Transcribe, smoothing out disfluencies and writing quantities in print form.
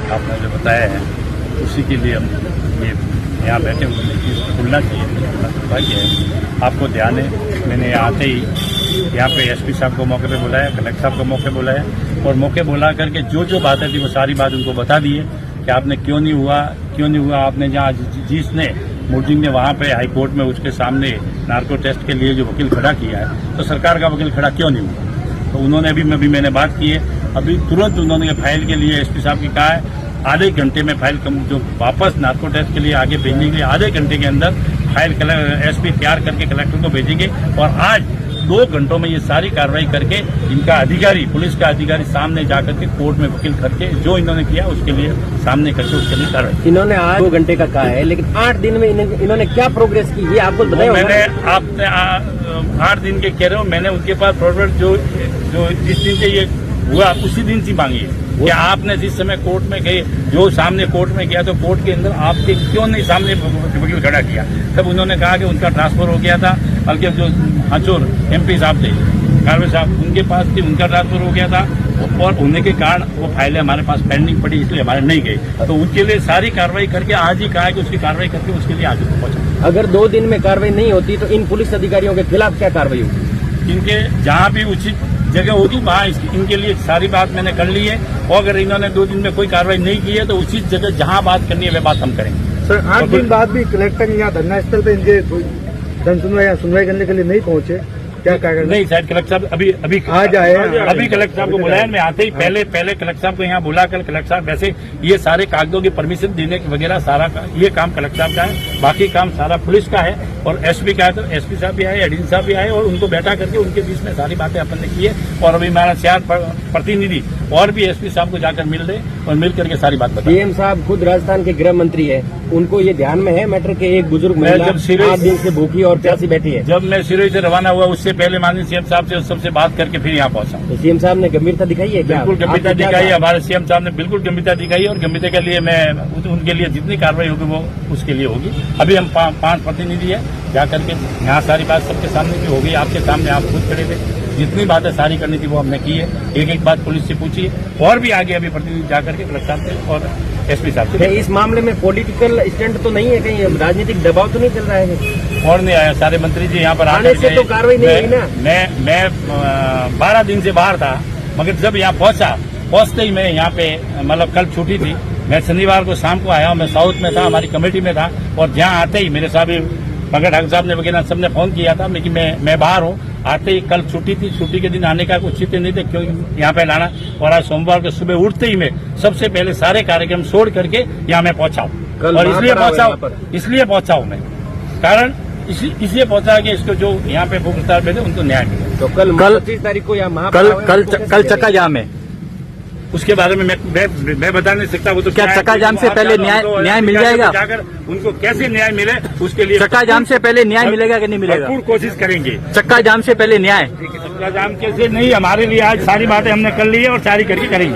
आपने जो बताया है उसी के लिए हम ये यहाँ बैठे हुए हैं। खुलना चाहिए, दुर्भाग्य है। आपको ध्यान है, मैंने यहाँ आते ही यहाँ पे एसपी साहब को मौके पे बुलाया, कलेक्टर साहब को मौके बुलाया और मौके बुला करके जो बातें थी वो सारी बात उनको बता दी है कि आपने क्यों नहीं हुआ। आपने जहाँ जिसने मुलजिम ने वहाँ पे हाई कोर्ट में उसके सामने नार्को टेस्ट के लिए जो वकील खड़ा किया है, तो सरकार का वकील खड़ा क्यों नहीं हुआ। तो उन्होंने अभी मैंने बात की है, अभी तुरंत उन्होंने फाइल के लिए एसपी साहब की कहा है आधे घंटे में फाइल जो वापस नार्को टेस्ट के लिए आगे भेजने के लिए आधे घंटे के अंदर फाइल एसपी तैयार करके कलेक्टर को भेजेंगे और आज 2 घंटों में ये सारी कार्रवाई करके इनका अधिकारी, पुलिस का अधिकारी सामने जाकर के कोर्ट में वकील करके जो इन्होंने किया उसके लिए सामने करके उसके लिए कार्रवाई। इन्होंने आज 2 घंटे का कहा है, लेकिन 8 दिन में इन्होंने क्या प्रोग्रेस की ये आपको बताया? मैंने आपने 8 दिन के कह रहे हो, मैंने उनके पास फॉरवर्ड जो जिस दिन से ये हुआ उसी दिन से मांगी है कि आपने जिस समय कोर्ट में गए, जो सामने कोर्ट में गया तो कोर्ट के अंदर आपके क्यों नहीं सामने वकील खड़ा किया। तब उन्होंने कहा कि उनका ट्रांसफर हो गया था, बल्कि जो हाचोर एमपी साहब थे, कारवे साहब, उनके पास थी, उनका ट्रांसफर हो गया था और होने के कारण वो फाइलें हमारे पास पेंडिंग पड़ी, इसलिए हमारे नहीं गए। तो उनके लिए सारी कार्रवाई करके आज ही कहा कि उसकी कार्रवाई करके उसके लिए आज पहुंचा। अगर 2 दिन में कार्रवाई नहीं होती तो इन पुलिस अधिकारियों के खिलाफ क्या कार्रवाई होगी? इनके जहाँ भी उचित जगह होगी वहाँ इनके लिए सारी बात मैंने कर ली है और अगर इन्होंने 2 दिन में कोई कार्रवाई नहीं की है तो उचित जगह जहाँ बात करनी है वह बात हम करेंगे। सर 8 दिन बाद भी कलेक्टर यहाँ धरना स्थल पे इनके सुनवाई करने के लिए नहीं पहुंचे, क्या कहेगा? नहीं, शायद कलेक्टर साहब अभी आज आए, अभी कलेक्टर साहब को बुलाया। मैं आते ही पहले कलेक्टर साहब को यहाँ बुलाकर कलेक्टर साहब वैसे ये सारे कागजों की परमिशन देने वगैरह सारा ये काम कलेक्टर साहब का है, बाकी काम सारा पुलिस का है और एसपी का है। तो एसपी साहब भी आए, एडीसी साहब भी आए और उनको बैठा करके उनके बीच में सारी बातें अपन ने की है और अभी हमारा शहर प्रतिनिधि और भी एसपी साहब को जाकर मिल रहे और मिल करके सारी बात बताई। सीएम साहब खुद राजस्थान के गृह मंत्री है, उनको ये ध्यान में है मैटर के एक बुजुर्ग महिला 8 दिन से भूखी और प्यासी बैठी है। जब मैं सिरोही से रवाना हुआ उससे पहले माननीय सीएम साहब से सबसे बात करके फिर यहाँ पहुंचा। तो सीएम साहब ने गंभीरता दिखाई है क्या? बिल्कुल गंभीरता दिखाई है, हमारे सीएम साहब ने बिल्कुल गंभीरता दिखाई है और गंभीरता के लिए मैं उनके लिए जितनी कार्रवाई होगी वो उसके लिए होगी। अभी हम 5 प्रतिनिधि है, जाकर के यहाँ सारी बात सबके सामने भी होगी, आपके सामने आप खुद खड़े थे, जितनी बातें सारी करनी थी वो हमने की है। एक बात पुलिस से पूछी है और भी आगे अभी प्रतिनिधि जाकर के कलेक्टर साहब से और एसपी साहब से। इस मामले में पॉलिटिकल स्टैंड तो नहीं है, कहीं राजनीतिक दबाव तो नहीं चल रहा है? और नहीं आया, सारे मंत्री जी यहाँ पर आने से तो कार्रवाई नहीं हुई ना। मैं 12 दिन से बाहर था, मगर जब यहाँ पहुंचते ही मैं यहाँ पे मतलब कल छुट्टी थी, मैं शनिवार को शाम को आया हूँ, मैं साउथ में था, हमारी कमेटी में था और जहाँ आते ही मेरे साहब पंकज ठाकुर साहब ने वगैरह सबने फोन किया था, लेकिन मैं बाहर हूँ। आते ही कल छुट्टी थी, छुट्टी के दिन आने का कुछ चिंता नहीं थे क्यों यहाँ पे लाना, और आज सोमवार को सुबह उठते ही मैं सबसे पहले सारे कार्यक्रम छोड़ करके यहाँ मैं पहुंचा हूँ और इसलिए पहुंचा हूँ मैं, कारण इसलिए पहुंचा कि इसको जो यहाँ पे भूख हड़ताल पे थे उनको न्याय मिले। तो कल 25 तारीख को यहाँ कल चक्का जाम है, उसके बारे में मैं बता नहीं सकता। वो तो क्या चक्का जाम से पहले न्याय मिल जाएगा? जाकर उनको कैसे न्याय मिले उसके लिए चक्का जाम से पहले न्याय मिलेगा कि नहीं मिलेगा? भरपूर कोशिश करेंगे। चक्का जाम से पहले न्याय, चक्का जाम कैसे नहीं, हमारे लिए आज सारी बातें हमने कर ली है और सारी करके करेंगे।